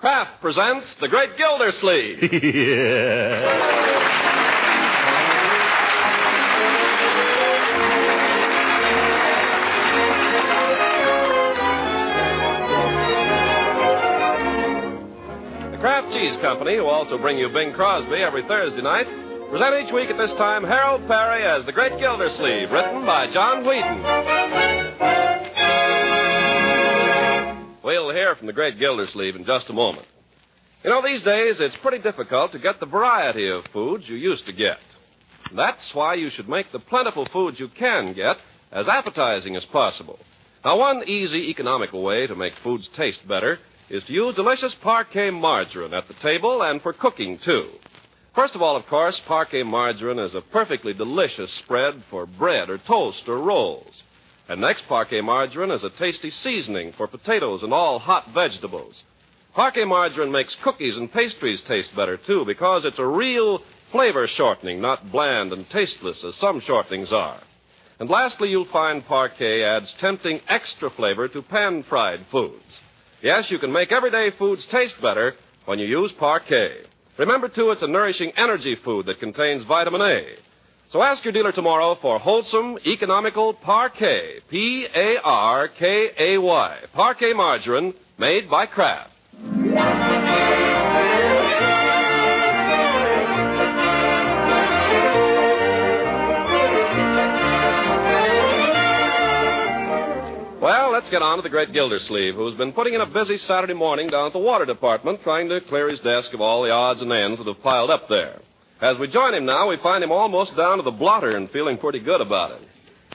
Kraft presents The Great Gildersleeve. The Kraft Cheese Company, who also bring you Bing Crosby every Thursday night, present each week at this time Harold Perry as The Great Gildersleeve, written by John Whedon. We'll hear from the great Gildersleeve in just a moment. You know, these days it's pretty difficult to get the variety of foods you used to get. That's why you should make the plentiful foods you can get as appetizing as possible. Now, one easy, economical way to make foods taste better is to use delicious Parquet margarine at the table and for cooking, too. First of all, of course, Parquet margarine is a perfectly delicious spread for bread or toast or rolls. And next, Parquet margarine is a tasty seasoning for potatoes and all hot vegetables. Parquet margarine makes cookies and pastries taste better, too, because it's a real flavor shortening, not bland and tasteless as some shortenings are. And lastly, you'll find Parquet adds tempting extra flavor to pan-fried foods. Yes, you can make everyday foods taste better when you use Parquet. Remember, too, it's a nourishing energy food that contains vitamin A. So ask your dealer tomorrow for wholesome, economical Parquet, P-A-R-K-A-Y, Parquet margarine made by Kraft. Well, let's get on to the great Gildersleeve, who's been putting in a busy Saturday morning down at the water department trying to clear his desk of all the odds and ends that have piled up there. As we join him now, we find him almost down to the blotter and feeling pretty good about it.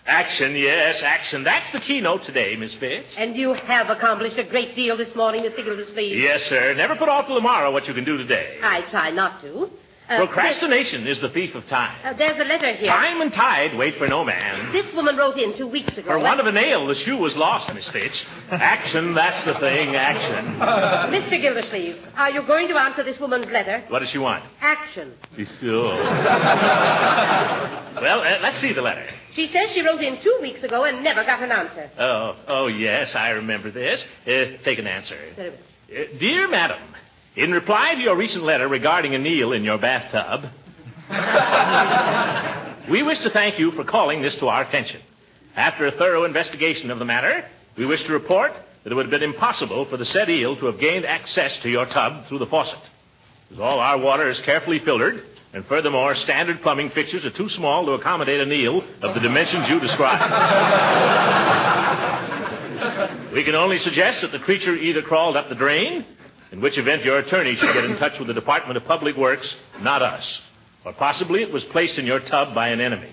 Action, yes, action. That's the keynote today, Miss Fitz. And you have accomplished a great deal this morning, Mr. Gildersleeve. Yes, sir. Never put off till tomorrow what you can do today. I try not to. Procrastination is the thief of time. There's a letter here. Time and tide wait for no man. This woman wrote in 2 weeks ago. For want of a nail, the shoe was lost, Miss Fitch. Action, that's the thing, action. Mr. Gildersleeve, are you going to answer this woman's letter? What does she want? Action. Sure. Well, let's see the letter. She says she wrote in 2 weeks ago and never got an answer. Oh, yes, I remember this. Take an answer. Very well. Dear Madam, in reply to your recent letter regarding a Neil in your bathtub, we wish to thank you for calling this to our attention. After a thorough investigation of the matter, we wish to report that it would have been impossible for the said eel to have gained access to your tub through the faucet, as all our water is carefully filtered, and furthermore, standard plumbing fixtures are too small to accommodate an eel of the dimensions you describe. We can only suggest that the creature either crawled up the drain, in which event your attorney should get in touch with the Department of Public Works, not us. Or possibly it was placed in your tub by an enemy.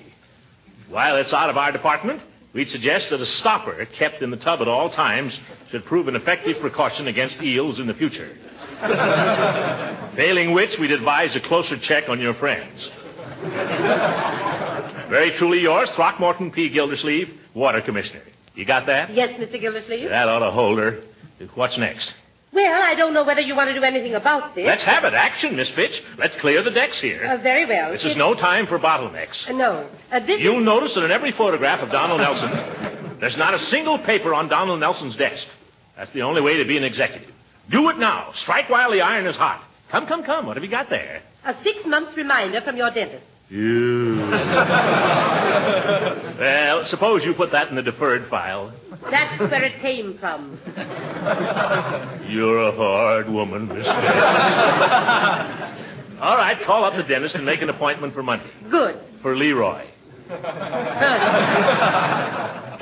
While it's out of our department, we'd suggest that a stopper kept in the tub at all times should prove an effective precaution against eels in the future. Failing which, we'd advise a closer check on your friends. Very truly yours, Throckmorton P. Gildersleeve, Water Commissioner. You got that? Yes, Mr. Gildersleeve. That ought to hold her. What's next? Well, I don't know whether you want to do anything about this. Let's have it. Action, Miss Fitch. Let's clear the decks here. Very well. This is no time for bottlenecks. No. You'll notice that in every photograph of Donald Nelson, there's not a single paper on Donald Nelson's desk. That's the only way to be an executive. Do it now. Strike while the iron is hot. Come. What have you got there? A 6-month reminder from your dentist. Well, suppose you put that in the deferred file. That's where it came from. You're a hard woman, Miss Fitch. All right, call up the dentist and make an appointment for Monday. Good. For Leroy. Come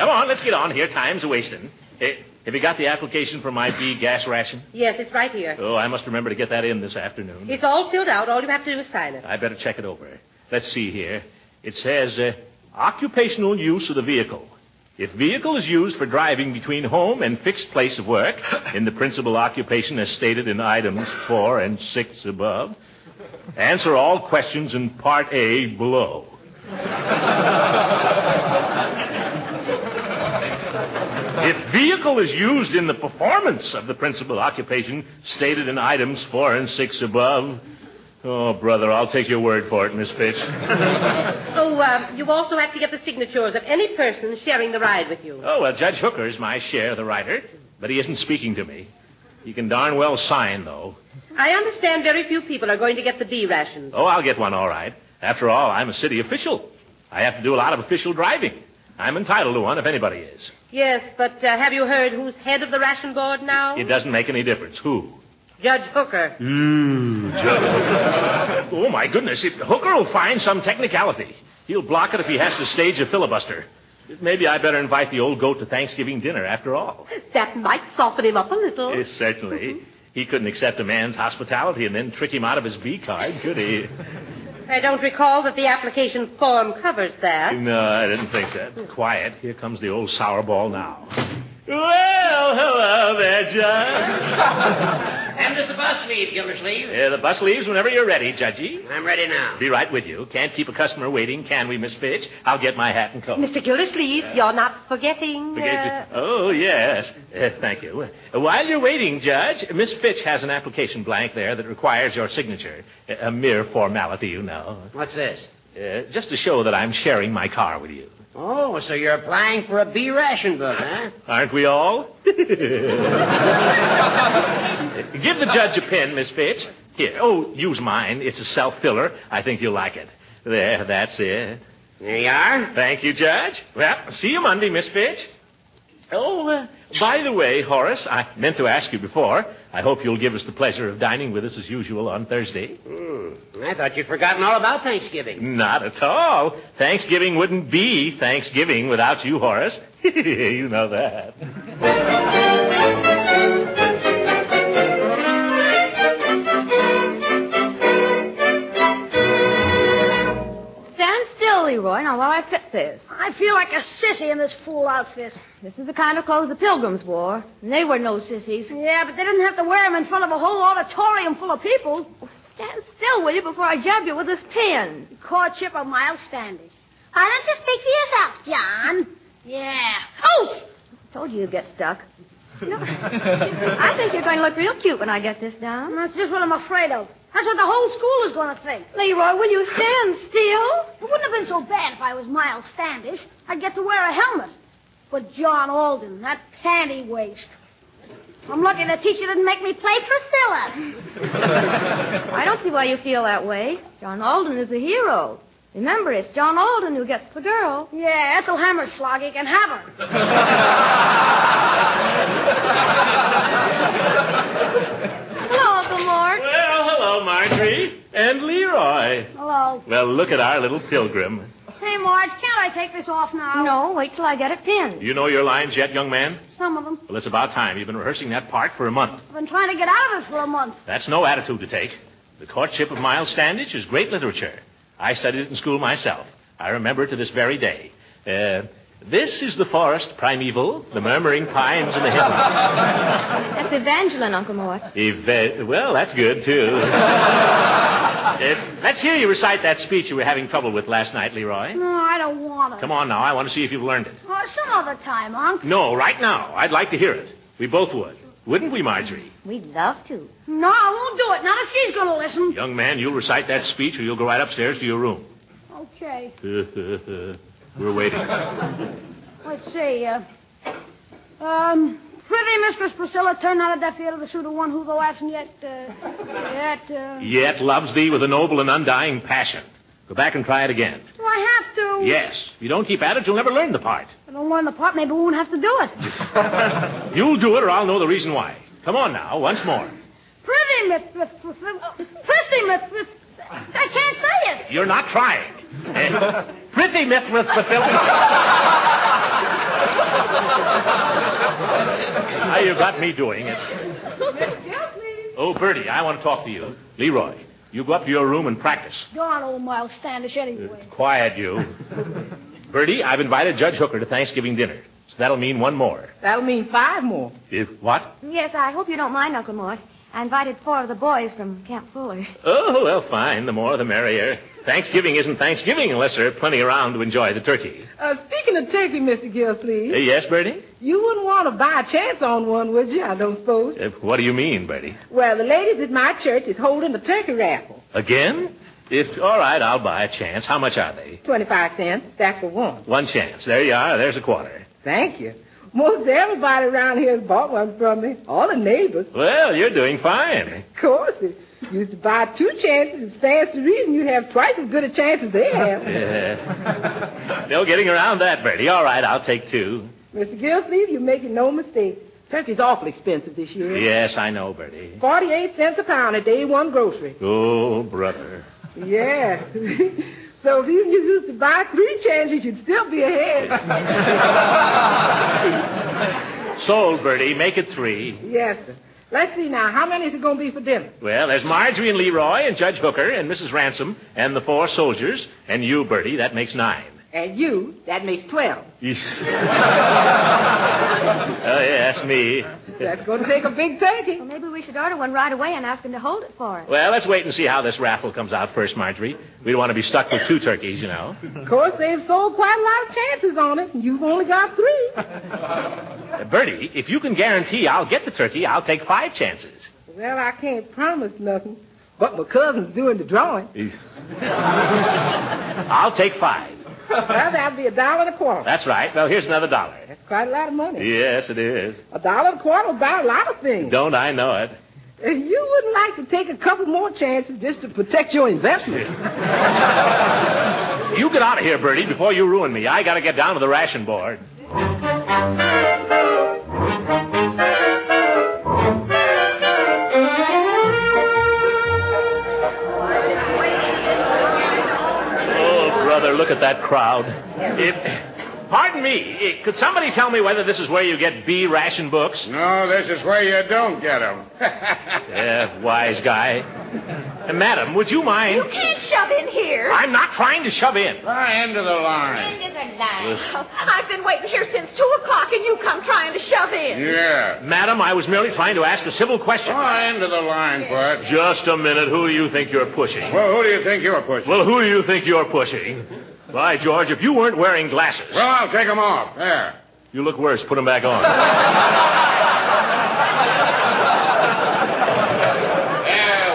on, let's get on here. Time's a-wasting. Have you got the application for my B gas ration? Yes, it's right here. Oh, I must remember to get that in this afternoon. It's all filled out. All you have to do is sign it. I better check it over. Let's see here. It says, occupational use of the vehicle. If vehicle is used for driving between home and fixed place of work, in the principal occupation as stated in items 4 and 6 above, answer all questions in Part A below. If vehicle is used in the performance of the principal occupation stated in items 4 and 6 above, oh, brother, I'll take your word for it, Miss Fitch. You also have to get the signatures of any person sharing the ride with you. Oh, well, Judge Hooker's my share of the rider, but he isn't speaking to me. You can darn well sign, though. I understand very few people are going to get the bee rations. Oh, I'll get one all right. After all, I'm a city official. I have to do a lot of official driving. I'm entitled to one if anybody is. Yes, but have you heard who's head of the ration board now? It doesn't make any difference. Who? Judge Hooker. Judge Hooker. Oh, my goodness. Hooker will find some technicality. He'll block it if he has to stage a filibuster. Maybe I better invite the old goat to Thanksgiving dinner after all. That might soften him up a little. Yes, certainly. He couldn't accept a man's hospitality and then trick him out of his bee card, could he? I don't recall that the application form covers that. No, I didn't think so. Quiet. Here comes the old sourball now. Well, hello there, Judge. When does the bus leave, Gildersleeve? The bus leaves whenever you're ready, Judgey. I'm ready now. Be right with you. Can't keep a customer waiting, can we, Miss Fitch? I'll get my hat and coat. Mr. Gildersleeve, you're not forgetting... Oh, yes. Thank you. While you're waiting, Judge, Miss Fitch has an application blank there that requires your signature. A mere formality, you know. What's this? Just to show that I'm sharing my car with you. Oh, so you're applying for a bee ration book, huh? Aren't we all? Give the judge a pen, Miss Fitch. Here. Oh, use mine. It's a self-filler. I think you'll like it. There, that's it. There you are. Thank you, Judge. Well, see you Monday, Miss Fitch. Oh, by the way, Horace, I meant to ask you before. I hope you'll give us the pleasure of dining with us as usual on Thursday. I thought you'd forgotten all about Thanksgiving. Not at all. Thanksgiving wouldn't be Thanksgiving without you, Horace. You know that. Stand still, Leroy, now while I fit this. I feel like a sissy in this fool outfit. This is the kind of clothes the Pilgrims wore, and they were no sissies. Yeah, but they didn't have to wear them in front of a whole auditorium full of people. Stand still, will you, before I jab you with this pin? Courtship of Miles Standish. Why don't you speak for yourself, John? Yeah. Oh! I told you you'd get stuck. No, I think you're going to look real cute when I get this down. That's just what I'm afraid of. That's what the whole school is going to think. Leroy, will you stand still? It wouldn't have been so bad if I was Miles Standish. I'd get to wear a helmet. But John Alden, that panty waist. I'm lucky the teacher didn't make me play Priscilla. I don't see why you feel that way. John Alden is the hero. Remember, it's John Alden who gets the girl. Yeah, Ethel Hammerschlag, can have her. Hello, Uncle Mort. Well, hello, Marjorie. And Leroy. Hello. Well, look at our little pilgrim. Hey, Marge, can't I take this off now? No, wait till I get it pinned. You know your lines yet, young man? Some of them. Well, it's about time. You've been rehearsing that part for a month. I've been trying to get out of it for a month. That's no attitude to take. The Courtship of Miles Standish is great literature. I studied it in school myself. I remember it to this very day. This is the forest primeval, the murmuring pines and the hemlocks. That's Evangeline, Uncle Mort. Well, that's good, too. Let's hear you recite that speech you were having trouble with last night, Leroy. No, I don't want to. Come on now. I want to see if you've learned it. Oh, some other time, Unc. No, right now. I'd like to hear it. We both would. Wouldn't we, Marjorie? We'd love to. No, I won't do it. Not if she's going to listen. Young man, you'll recite that speech or you'll go right upstairs to your room. Okay. We're waiting. Let's see. Prithee, Mistress Priscilla, turn not a deaf ear to the suitor one who, though absent Yet loves thee with a noble and undying passion. Go back and try it again. Do I have to? Yes. If you don't keep at it, you'll never learn the part. If I don't learn the part, maybe we won't have to do it. You'll do it or I'll know the reason why. Come on now, once more. Prithee, Mistress I can't say it. You're not trying. Pretty Mistress Priscilla. Now you got me doing it. Oh, Bertie, I want to talk to you. Leroy, you go up to your room and practice. Darn old Miles Standish anyway. Quiet, you. Bertie, I've invited Judge Hooker to Thanksgiving dinner. So that'll mean one more. That'll mean 5 more. What? Yes, I hope you don't mind, Uncle Mort. I invited 4 of the boys from Camp Fuller. Oh, well, fine. The more the merrier. Thanksgiving isn't Thanksgiving unless there are plenty around to enjoy the turkey. Speaking of turkey, Mr. Gildersleeve. Yes, Bertie? You wouldn't want to buy a chance on one, would you? I don't suppose. What do you mean, Bertie? Well, the ladies at my church is holding a turkey raffle. Again? All right, I'll buy a chance. How much are they? 25 cents. That's for one. 1 chance. There you are. There's a quarter. Thank you. Most everybody around here has bought one from me. All the neighbors. Well, you're doing fine. Of course. You used to buy 2 chances. It stands to reason you have twice as good a chance as they have. Yeah. No getting around that, Bertie. All right, I'll take 2. Mr. Gildersleeve, you're making no mistake. Turkey's awful expensive this year. Yes, I know, Bertie. 48 cents a pound at day one grocery. Oh, brother. Yeah. So if you used to buy 3 chances, you'd still be ahead. Sold, Bertie. Make it 3. Yes, sir. Let's see now. How many is it going to be for dinner? Well, there's Marjorie and Leroy and Judge Hooker and Mrs. Ransom and the 4 soldiers. And you, Bertie, that makes 9. And you, that makes 12. Oh, yes, me. That's going to take a big turkey. Well, maybe we should order one right away and ask him to hold it for us. Well, let's wait and see how this raffle comes out first, Marjorie. We don't want to be stuck with 2 turkeys, you know. Of course, they've sold quite a lot of chances on it, and you've only got 3. Bertie, if you can guarantee I'll get the turkey, I'll take 5 chances. Well, I can't promise nothing, but my cousin's doing the drawing. I'll take 5. Well, that'd be $1.25. That's right. Well, here's another $1. That's quite a lot of money. Yes, it is. $1.25 will buy a lot of things. Don't I know it? You wouldn't like to take a couple more chances just to protect your investment. You get out of here, Bertie, before you ruin me. I got to get down to the ration board. Look at that crowd. Pardon me. Could somebody tell me whether this is where you get B ration books? No, this is where you don't get them. Yeah, wise guy. Madam, would you mind? You can't shove in here. I'm not trying to shove in. Try into the line. Into the line. I've been waiting here since 2 o'clock, and you come trying to shove in. Yeah. Madam, I was merely trying to ask a civil question. Try into the line, Bud. Just a minute. Who do you think you're pushing? Well, who do you think you're pushing? Well, who do you think you're pushing? By George, if you weren't wearing glasses... Well, I'll take them off. There. You look worse. Put them back on.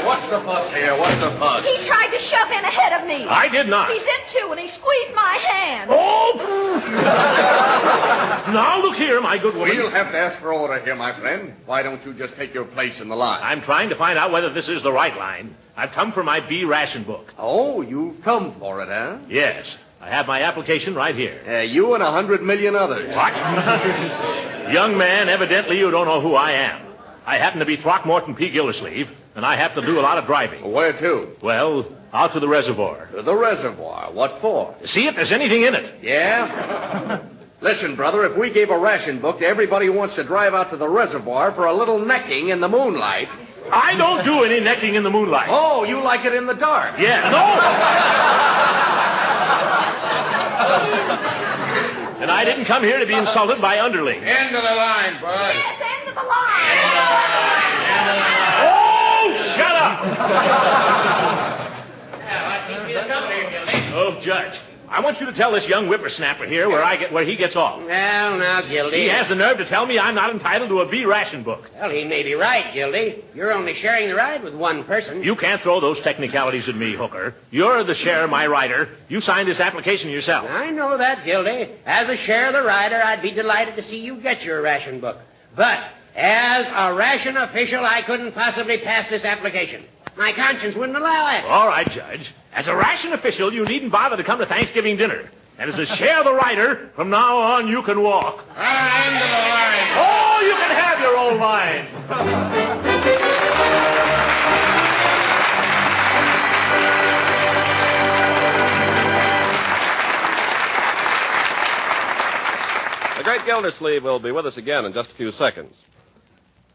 What's the fuss here? What's the fuss? He tried to shove in ahead of me. I did not. He did, too, and he squeezed my hand. Oh! Now, look here, my good woman. We'll have to ask for order here, my friend. Why don't you just take your place in the line? I'm trying to find out whether this is the right line. I've come for my B ration book. Oh, you've come for it, huh? Yes. I have my application right here. You and 100 million others. What? Young man, evidently you don't know who I am. I happen to be Throckmorton P. Gildersleeve, and I have to do a lot of driving. Where to? Well, out to the reservoir. To the reservoir? What for? See if there's anything in it. Yeah? Listen, brother, if we gave a ration book to everybody who wants to drive out to the reservoir for a little necking in the moonlight... I don't do any necking in the moonlight. Oh, you like it in the dark? Yeah, no! And I didn't come here to be insulted by underlings. End of the line, Bud. Yes, end of the line. Oh, shut up! Oh, Judge, I want you to tell this young whippersnapper here where he gets off. Well, now, Gildy. He has the nerve to tell me I'm not entitled to a B ration book. Well, he may be right, Gildy. You're only sharing the ride with one person. You can't throw those technicalities at me, Hooker. You're the share, my rider. You signed this application yourself. I know that, Gildy. As a share of the rider, I'd be delighted to see you get your ration book. But as a ration official, I couldn't possibly pass this application. My conscience wouldn't allow it. All right, Judge. As a ration official, you needn't bother to come to Thanksgiving dinner. And as a share of the rider, from now on, you can walk. End of the line. Oh, you can have your old line. The great Gildersleeve will be with us again in just a few seconds.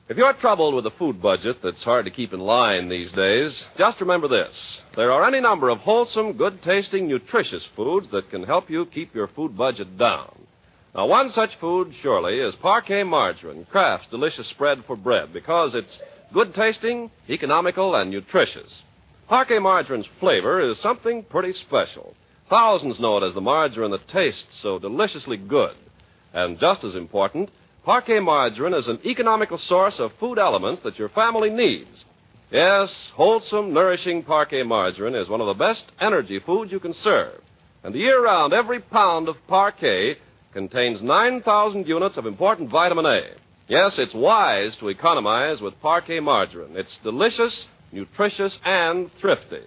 If you're troubled with a food budget that's hard to keep in line these days, just remember this. There are any number of wholesome, good-tasting, nutritious foods that can help you keep your food budget down. Now, one such food, surely, is Parquet Margarine, Kraft's delicious spread for bread, because it's good-tasting, economical, and nutritious. Parquet Margarine's flavor is something pretty special. Thousands know it as the margarine that tastes so deliciously good. And just as important, Parquet Margarine is an economical source of food elements that your family needs. Yes, wholesome, nourishing Parquet Margarine is one of the best energy foods you can serve. And year-round, every pound of Parquet contains 9,000 units of important vitamin A. Yes, it's wise to economize with Parquet margarine. It's delicious, nutritious, and thrifty.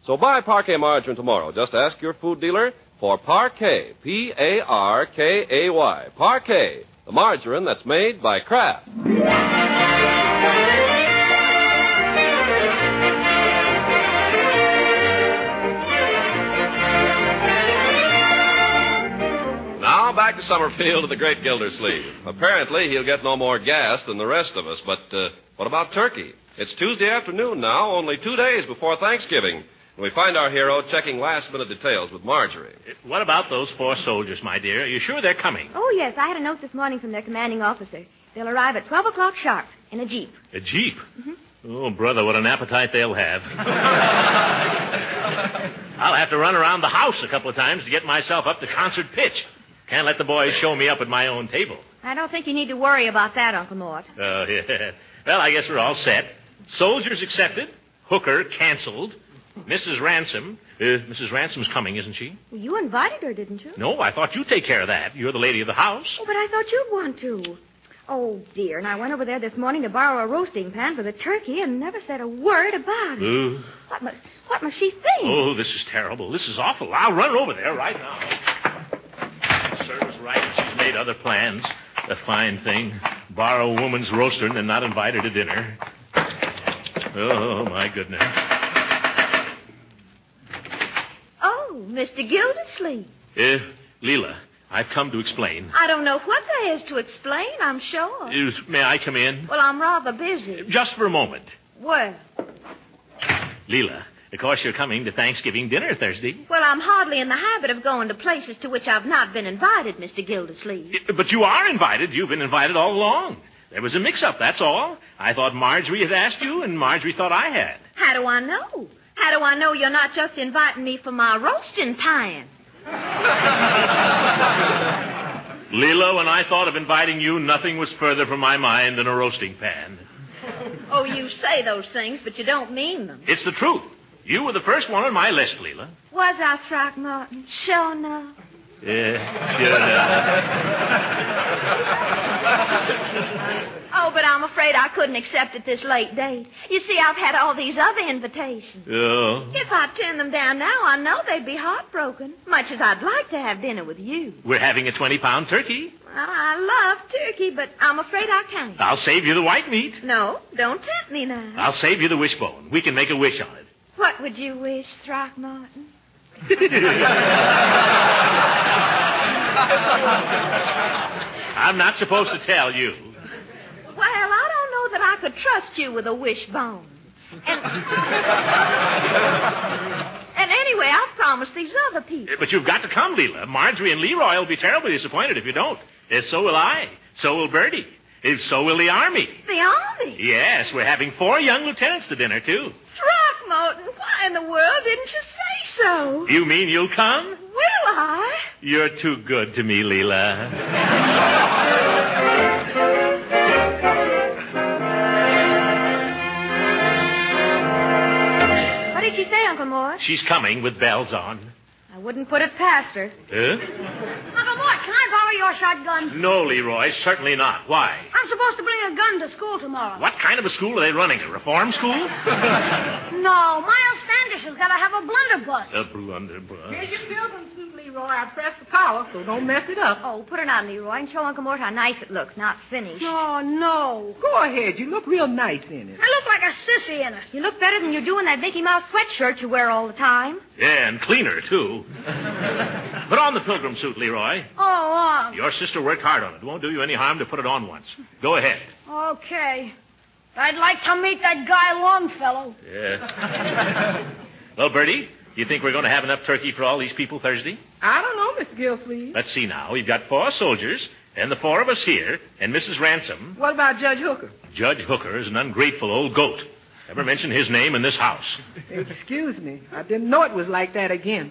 So buy Parquet margarine tomorrow. Just ask your food dealer for Parquet, P-A-R-K-A-Y. Parquet, the margarine that's made by Kraft. Now back to Summerfield to the great Gildersleeve. Apparently, he'll get no more gas than the rest of us, but what about turkey? It's Tuesday afternoon now, only 2 days before Thanksgiving. And we find our hero checking last-minute details with Marjorie. What about those 4 soldiers, my dear? Are you sure they're coming? Oh, yes. I had a note this morning from their commanding officer. They'll arrive at 12 o'clock sharp in a Jeep. A Jeep? Mm-hmm. Oh, brother, what an appetite they'll have. I'll have to run around the house a couple of times to get myself up to concert pitch. Can't let the boys show me up at my own table. I don't think you need to worry about that, Uncle Mort. Oh, yeah. Well, I guess we're all set. Soldiers accepted. Hooker canceled. Mrs. Ransom's coming, isn't she? Well, you invited her, didn't you? No, I thought you'd take care of that. You're the lady of the house. Oh, but I thought you'd want to. Oh, dear, and I went over there this morning to borrow a roasting pan for the turkey and never said a word about it. What must she think? Oh, this is terrible. This is awful. I'll run over there right now. Serves right. She's made other plans. A fine thing. Borrow a woman's roaster and then not invite her to dinner. Oh, my goodness. Oh, Mr. Gildersleeve. Leela, I've come to explain. I don't know what there is to explain, I'm sure. May I come in? Well, I'm rather busy. Just for a moment. Well? Leela, of course you're coming to Thanksgiving dinner Thursday. Well, I'm hardly in the habit of going to places to which I've not been invited, Mr. Gildersleeve. But you are invited. You've been invited all along. There was a mix-up, that's all. I thought Marjorie had asked you, and Marjorie thought I had. How do I know? How do I know you're not just inviting me for my roasting pan? Leela, when I thought of inviting you, nothing was further from my mind than a roasting pan. Oh, you say those things, but you don't mean them. It's the truth. You were the first one on my list, Leela. Was I, Throckmorton? Sure enough. Yeah, sure enough. Oh, but I'm afraid I couldn't accept at this late date. You see, I've had all these other invitations. Oh. If I turn them down now, I know they'd be heartbroken, much as I'd like to have dinner with you. We're having a 20-pound turkey. Well, I love turkey, but I'm afraid I can't. I'll save you the white meat. No, don't tempt me now. I'll save you the wishbone. We can make a wish on it. What would you wish, Throckmorton? I'm not supposed to tell you. Well, I don't know that I could trust you with a wishbone. And anyway, I've promised these other people. But you've got to come, Leela. Marjorie and Leroy will be terribly disappointed if you don't. So will I. So will Bertie. So will the Army. The Army? Yes, we're having 4 young lieutenants to dinner, too. Throckmorton, why in the world didn't you say so? You mean you'll come? Will I? You're too good to me, Leela. What did she say, Uncle Mort? She's coming with bells on. I wouldn't put it past her. Uncle Mort, can I borrow your shotgun? No, Leroy, certainly not. Why? I'm supposed to bring a gun to school tomorrow. What kind of a school are they running? A reform school? No, Miles Standish has got to have a blunderbuss. A blunderbuss. Here's your pilgrim suit, Leroy. I pressed the collar, so don't mess it up. Oh, put it on, Leroy, and show Uncle Mort how nice it looks, not finished. Oh, no. Go ahead. You look real nice in it. I look like a sissy in it. You look better than you do in that Mickey Mouse sweatshirt you wear all the time. Yeah, and cleaner, too. Put on the pilgrim suit, Leroy. Oh, Your sister worked hard on it. It won't do you any harm to put it on once. Go ahead. Okay. I'd like to meet that guy Longfellow. Yeah. Well, Bertie, do you think we're going to have enough turkey for all these people Thursday? I don't know, Mr. Gildersleeve. Let's see now. We've got 4 soldiers, and the 4 of us here, and Mrs. Ransom. What about Judge Hooker? Judge Hooker is an ungrateful old goat. Never mention his name in this house. Excuse me. I didn't know it was like that again.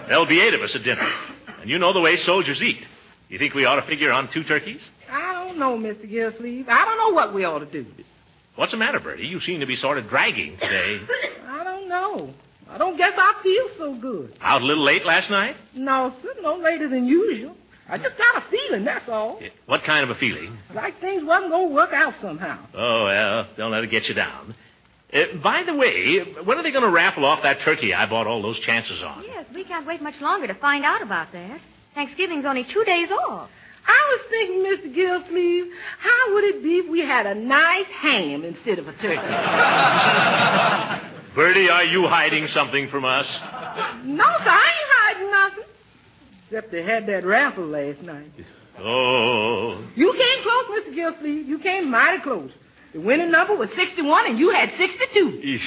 There'll be 8 of us at dinner. And you know the way soldiers eat. You think we ought to figure on 2 turkeys? I don't know, Mr. Gildersleeve. I don't know what we ought to do. What's the matter, Bertie? You seem to be sort of dragging today. I don't know. I don't guess I feel so good. Out a little late last night? No, sir, no later than usual. I just got a feeling, that's all. What kind of a feeling? Like things wasn't going to work out somehow. Oh, well, don't let it get you down. By the way, when are they going to raffle off that turkey I bought all those chances on? Yes, we can't wait much longer to find out about that. Thanksgiving's only 2 days off. I was thinking, Mr. Gildersleeve, how would it be if we had a nice ham instead of a turkey? Bertie, are you hiding something from us? No, sir, I ain't hiding nothing. Except they had that raffle last night. Oh. You came close, Mr. Gildersleeve. You came mighty close. The winning number was 61, and you had 62.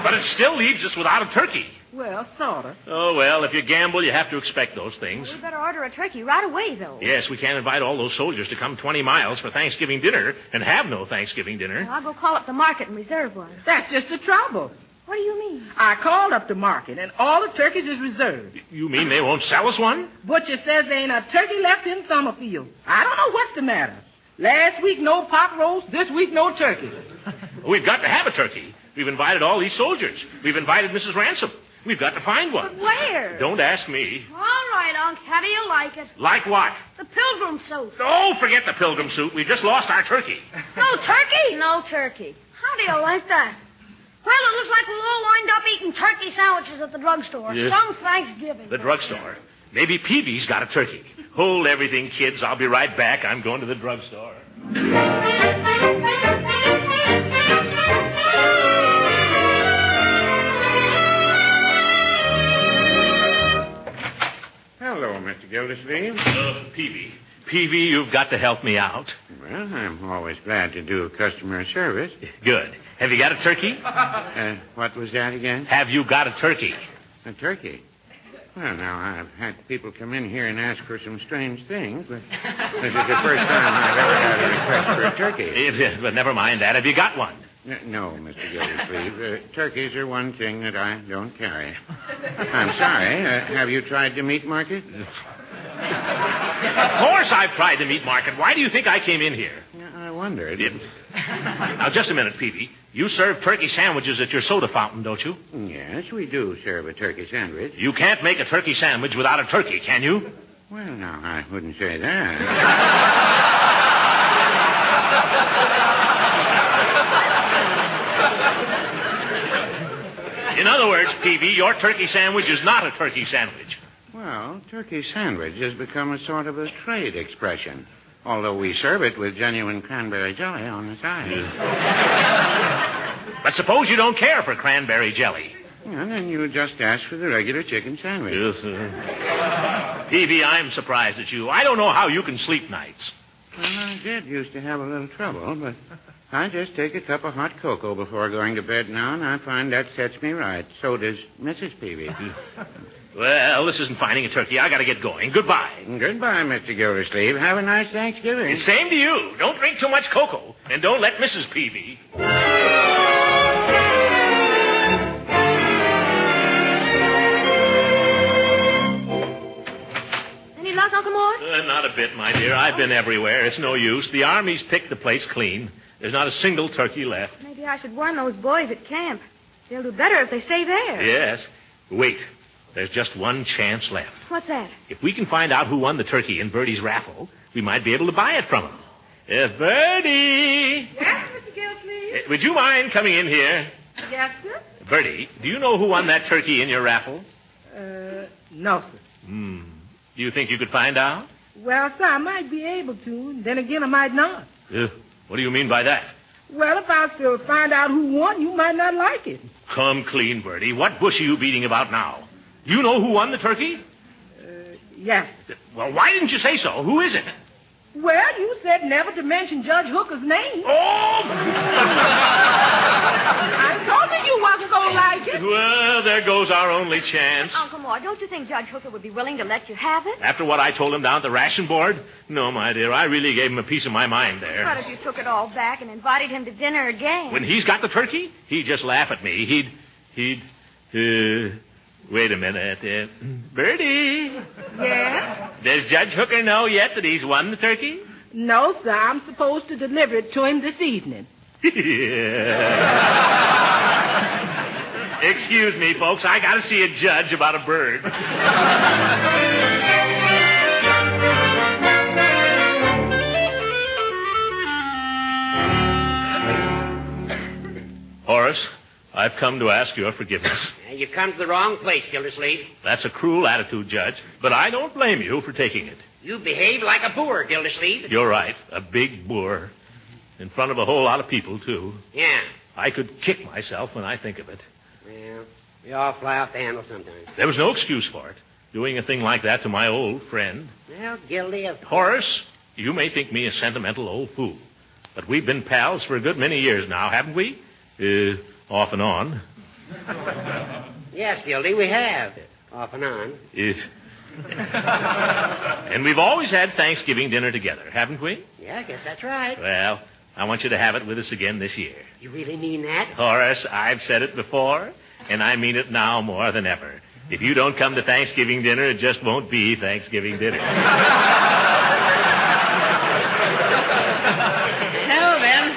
But it still leaves us without a turkey. Well, sort of. Oh, well, if you gamble, you have to expect those things. We better order a turkey right away, though. Yes, we can't invite all those soldiers to come 20 miles for Thanksgiving dinner and have no Thanksgiving dinner. Well, I'll go call up the market and reserve one. That's just the trouble. What do you mean? I called up the market, and all the turkeys is reserved. You mean they won't sell us one? Butcher says there ain't a turkey left in Summerfield. I don't know what's the matter. Last week, no pot roast. This week, no turkey. We've got to have a turkey. We've invited all these soldiers. We've invited Mrs. Ransom. We've got to find one. But where? Don't ask me. All right, Unc. How do you like it? Like what? The pilgrim suit. Oh, forget the pilgrim suit. We just lost our turkey. No turkey? No turkey. How do you like that? Well, it looks like we'll all wind up eating turkey sandwiches at the drugstore. Yeah. Some Thanksgiving. The drugstore. Maybe Peavy's got a turkey. Hold everything, kids. I'll be right back. I'm going to the drugstore. Hello, Mr. Gildersleeve. Peavy. Peavy, you've got to help me out. Well, I'm always glad to do customer service. Good. Have you got a turkey? What was that again? Have you got a turkey? A turkey? Well, now, I've had people come in here and ask for some strange things, but this is the first time I've ever had a request for a turkey. But never mind that. Have you got one? No, Mr. Gildersleeve. Turkeys are one thing that I don't carry. I'm sorry. Have you tried the meat market? Of course I've tried the meat market. Why do you think I came in here? I wondered. Now, just a minute, Peavy. You serve turkey sandwiches at your soda fountain, don't you? Yes, we do serve a turkey sandwich. You can't make a turkey sandwich without a turkey, can you? Well, now, I wouldn't say that. In other words, Peavy, your turkey sandwich is not a turkey sandwich. Well, turkey sandwich has become a sort of a trade expression, although we serve it with genuine cranberry jelly on the side. But suppose you don't care for cranberry jelly. Well, then you just ask for the regular chicken sandwich. Yes, sir. Peavy, I'm surprised at you. I don't know how you can sleep nights. Well, I did used to have a little trouble, but I just take a cup of hot cocoa before going to bed now, and I find that sets me right. So does Mrs. Peavy. Well, this isn't finding a turkey. I got to get going. Goodbye. Goodbye, Mr. Gildersleeve. Have a nice Thanksgiving. Same to you. Don't drink too much cocoa, and don't let Mrs. Peavy. Any luck, Uncle Mort? Not a bit, my dear. I've been everywhere. It's no use. The Army's picked the place clean. There's not a single turkey left. Maybe I should warn those boys at camp. They'll do better if they stay there. Yes. Wait. There's just one chance left. What's that? If we can find out who won the turkey in Bertie's raffle, we might be able to buy it from him. Bertie! Yes, Mr. Gildersleeve? Would you mind coming in here? Yes, sir? Bertie, do you know who won that turkey in your raffle? No, sir. Do you think you could find out? Well, sir, I might be able to. Then again, I might not. What do you mean by that? Well, if I was to find out who won, you might not like it. Come clean, Bertie. What bush are you beating about now? You know who won the turkey? Yes. Well, why didn't you say so? Who is it? Well, you said never to mention Judge Hooker's name. Oh! I told you wasn't going to like it. Well, there goes our only chance. Uncle Mort, don't you think Judge Hooker would be willing to let you have it? After what I told him down at the ration board? No, my dear, I really gave him a piece of my mind there. What if you took it all back and invited him to dinner again? When he's got the turkey, he'd just laugh at me. Wait a minute. Bertie. Yes? Does Judge Hooker know yet that he's won the turkey? No, sir. I'm supposed to deliver it to him this evening. Excuse me, folks. I got to see a judge about a bird. Horace, I've come to ask your forgiveness. You've come to the wrong place, Gildersleeve. That's a cruel attitude, Judge, but I don't blame you for taking it. You behave like a boor, Gildersleeve. You're right, a big boor. In front of a whole lot of people, too. Yeah. I could kick myself when I think of it. Well, we all fly off the handle sometimes. There was no excuse for it, doing a thing like that to my old friend. Well, Gildy, of... Horace, you may think me a sentimental old fool, but we've been pals for a good many years now, haven't we? Off and on. Yes, Gildy, we have. Off and on. And we've always had Thanksgiving dinner together, haven't we? Yeah, I guess that's right. Well, I want you to have it with us again this year. You really mean that? Horace, I've said it before, and I mean it now more than ever. If you don't come to Thanksgiving dinner, it just won't be Thanksgiving dinner. Well, then,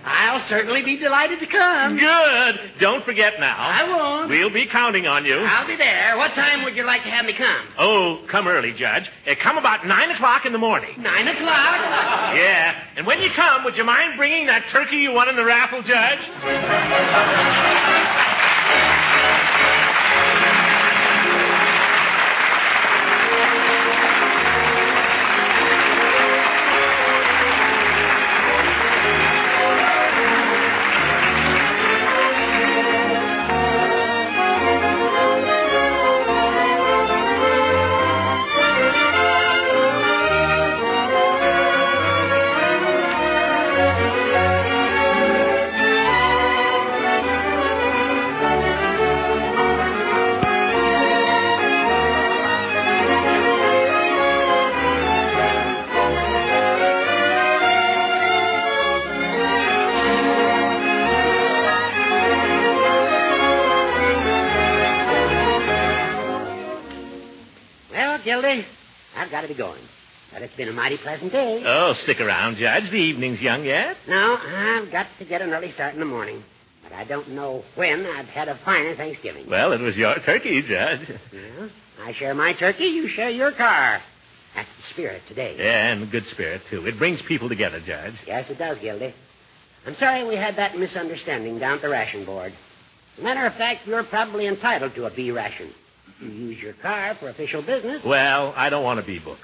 I'll certainly be delighted to come. Good. Don't forget now. I won't. We'll be counting on you. I'll be there. What time would you like to have me come? Oh, come early, Judge. Come about 9 o'clock in the morning. 9 o'clock? Yeah. And when you come, would you mind bringing that turkey you won in the raffle, Judge? Gildy, I've got to be going. But it's been a mighty pleasant day. Oh, stick around, Judge. The evening's young yet. No, I've got to get an early start in the morning. But I don't know when I've had a finer Thanksgiving. Well, it was your turkey, Judge. Well, I share my turkey, you share your car. That's the spirit today. Yeah, and the good spirit, too. It brings people together, Judge. Yes, it does, Gildy. I'm sorry we had that misunderstanding down at the ration board. As a matter of fact, you're probably entitled to a B ration. You use your car for official business. Well, I don't want a B book.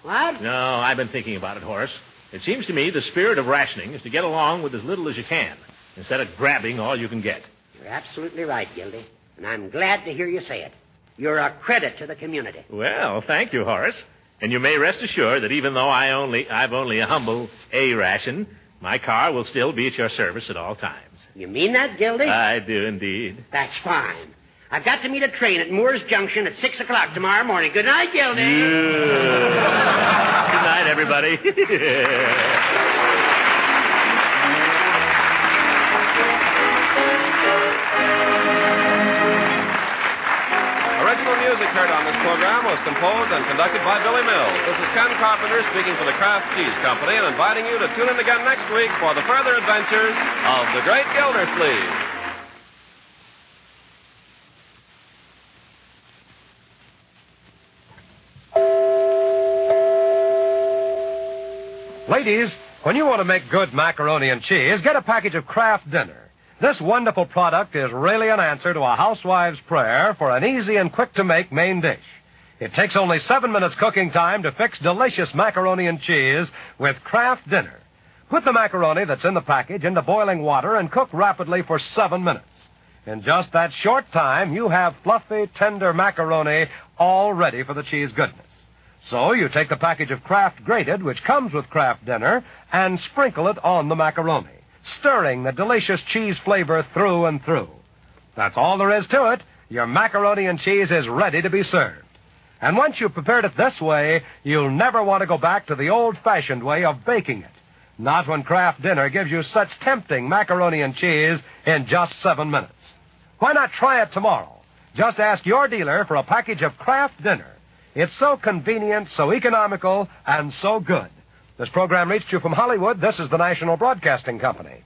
What? No, I've been thinking about it, Horace. It seems to me the spirit of rationing is to get along with as little as you can, instead of grabbing all you can get. You're absolutely right, Gildy. And I'm glad to hear you say it. You're a credit to the community. Well, thank you, Horace. And you may rest assured that even though I've only a humble A ration, my car will still be at your service at all times. You mean that, Gildy? I do indeed. That's fine. I've got to meet a train at Moore's Junction at 6 o'clock tomorrow morning. Good night, Gildy. Good night, everybody. Original music heard on this program was composed and conducted by Billy Mills. This is Ken Carpenter speaking for the Kraft Cheese Company and inviting you to tune in again next week for the further adventures of the Great Gildersleeve. Ladies, when you want to make good macaroni and cheese, get a package of Kraft Dinner. This wonderful product is really an answer to a housewife's prayer for an easy and quick-to-make main dish. It takes only 7 minutes cooking time to fix delicious macaroni and cheese with Kraft Dinner. Put the macaroni that's in the package into boiling water and cook rapidly for 7 minutes. In just that short time, you have fluffy, tender macaroni all ready for the cheese goodness. So you take the package of Kraft Grated, which comes with Kraft Dinner, and sprinkle it on the macaroni, stirring the delicious cheese flavor through and through. That's all there is to it. Your macaroni and cheese is ready to be served. And once you've prepared it this way, you'll never want to go back to the old-fashioned way of baking it. Not when Kraft Dinner gives you such tempting macaroni and cheese in just 7 minutes. Why not try it tomorrow? Just ask your dealer for a package of Kraft Dinner. It's so convenient, so economical, and so good. This program reached you from Hollywood. This is the National Broadcasting Company.